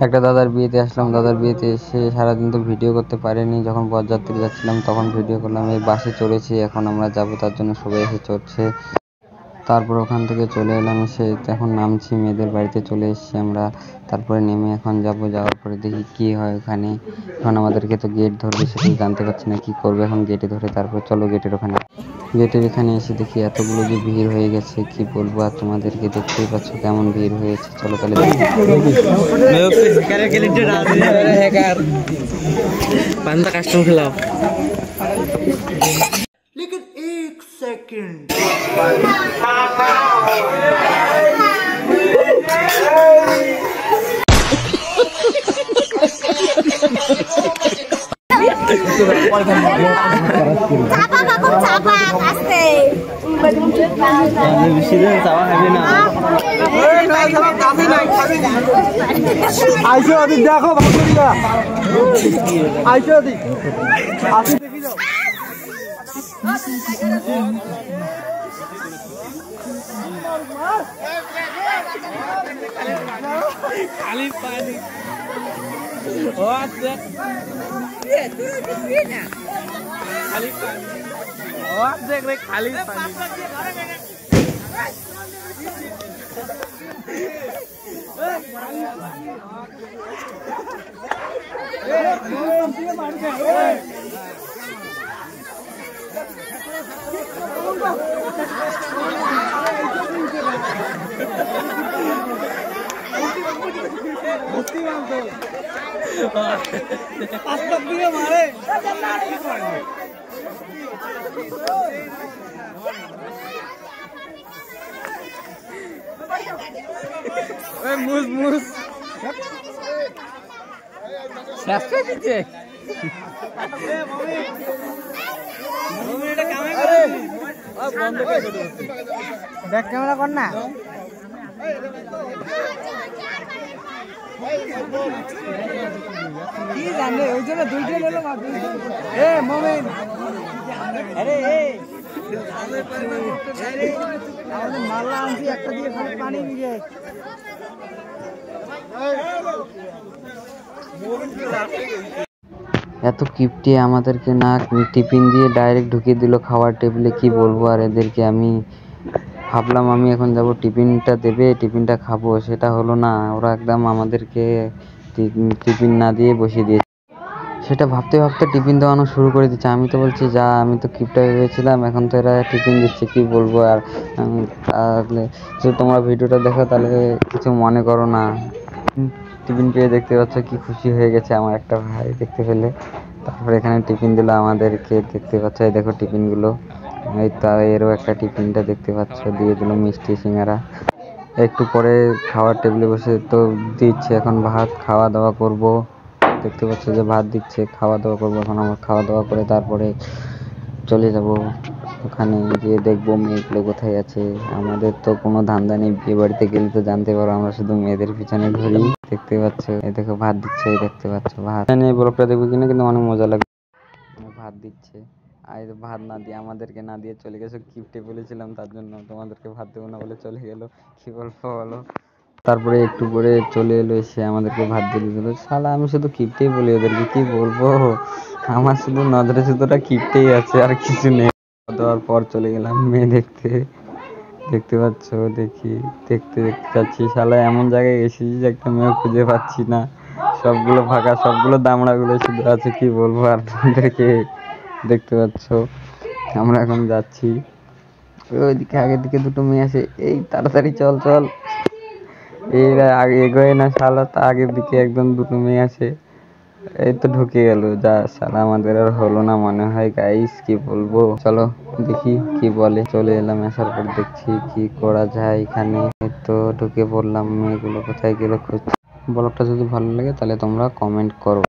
একটা দাদার বিয়েতে আসলাম। দাদার বিয়েতে এসে সারাদিন তো ভিডিও করতে পারিনি। যখন বরযাত্রী যাচ্ছিলাম তখন ভিডিও করলাম। এই বাসে চড়েছি, এখন আমরা যাব, তার জন্য সবাই এসে চড়ছে। তারপর ওখান থেকে চলে এলাম, এসে এখন নামছি, মেয়েদের বাড়িতে চলে এসেছি আমরা। তারপরে নেমে এখন যাব, যাওয়ার পরে দেখি কি হয় ওখানে। এখন আমাদেরকে তো গেট ধরবে, সেটাই জানতে পারছি না কি করবে এখন গেটে ধরে। তারপর চলো গেটের এখানে এসে দেখি এতগুলো যে ভিড় হয়ে গেছে, কি বলবো আর তোমাদেরকে, দেখতেই পাচ্ছ কেমন ভিড় হয়েছে। চলো তাহলে কাস্টম খেলাও। लेकिन एक सेकंड देखो खाली पानी खाली पानी देख रहे खाली पानी। मुस बैक कैमरा करना কি জানে ওই জন্য দুইটা নিলো এ মোমেন আরে আমাদের মাল্লা আনছি একটা দিয়ে খালি পানি দিয়ে এত কিপটে আমাদেরকে না টিফিন দিয়ে ডাইরেক্ট ঢুকিয়ে দিল খাওয়ার টেবিলে। কি বলবো আর এদেরকে। আমি ভাবলাম আমি এখন যাব, টিফিনটা দেবে, টিফিনটা খাবো, সেটা হলো না। ওরা একদম আমাদেরকে টিফিন না দিয়ে বসিয়ে দিয়েছে। সেটা ভাবতে ভাবতে টিফিন দেওয়ানো শুরু করে দিচ্ছে। আমি তো বলছি যা, আমি তো কিপটা ভেবেছিলাম, এখন তো এরা টিফিন দিচ্ছে, কি বলবো আর। তাহলে যদি তোমরা ভিডিওটা দেখো তাহলে কিছু মনে করো না। টিফিন পেয়ে দেখতে পাচ্ছ কি খুশি হয়ে গেছে আমার একটা ভাই দেখতে পেলে। তারপরে এখানে টিফিন দিল আমাদেরকে, দেখতে পাচ্ছ এই দেখো টিফিনগুলো। এই তা এরও একটা টিফিনটা দেখতে পাচ্ছ দিয়ে দিল মিষ্টি সিঙ্গারা। একটু পরে খাওয়ার টেবিলে বসে তো দিচ্ছে এখন ভাত, খাওয়া দাওয়া করব। দেখতে পাচ্ছ যে ভাত দিচ্ছে, খাওয়া দাওয়া করবো এখন। আমার খাওয়া দাওয়া করে তারপরে চলে যাব ওখানে গিয়ে দেখবো মেয়েগুলো কোথায় আছে। আমাদের তো কোনো ধান্দা নেই, বিয়ে বাড়িতে গেলে তো জানতে পারো আমরা শুধু মেয়েদের পিছনে ঘুরি। দেখতে পাচ্ছ এই দেখো ভাত দিচ্ছে, দেখতে পাচ্ছ ভাত। এই ব্লগটা দেখবো কিনা কিন্তু অনেক মজা লাগবে। ভাত দিচ্ছে, আর ভাত না দিয়ে আমাদেরকে না দিয়ে চলে গেছে। কিপটে বলেছিলাম তার জন্য, তোমাদেরকে ভাত দেবো না বলে চলে গেল, কি বলবো বলো। তারপরে একটু করে চলে এলো, এসে আমাদেরকে ভাত দিয়ে দিল। শালা আমি শুধু কিপটেই বলি ওদেরকে, কি বলবো। আমার শুধু নজরে শুধুটা কিপটেই আছে, আর কিছু নেই। দেওয়ার পর চলে গেলাম মেয়ে দেখতে। দেখতে পাচ্ছ দেখতে দেখতে যাচ্ছি। শালা এমন জায়গায় এসেছি যে একটা মেয়ে খুঁজে পাচ্ছি না, সবগুলো ফাঁকা, সবগুলো দামড়াগুলো শুধু আছে, কি বলবো আর তোমাদেরকে। দেখতে পাচ্ছ আমরা এখন যাচ্ছি, ওইদিকে আগের দিকে দুটো মেয়ে আছে। এই তাড়াতাড়ি চল চল, এরা আগে এগোয় না শালা, তা আগের দিকে একদম দুটো মেয়ে আছে। এই তো ঢুকে গেল, যা শালা আমাদের আর হলো না মনে হয় গাইস, কি বলবো। চলো দেখি কি বলে। চলে এলাম, আসার পর দেখছি কি করা যায় এখানে। তো ঢুকে পড়লাম, মেয়েগুলো কোথায় গেল খুঁজছি। ব্লগটা যদি ভালো লাগে তাহলে তোমরা কমেন্ট করো।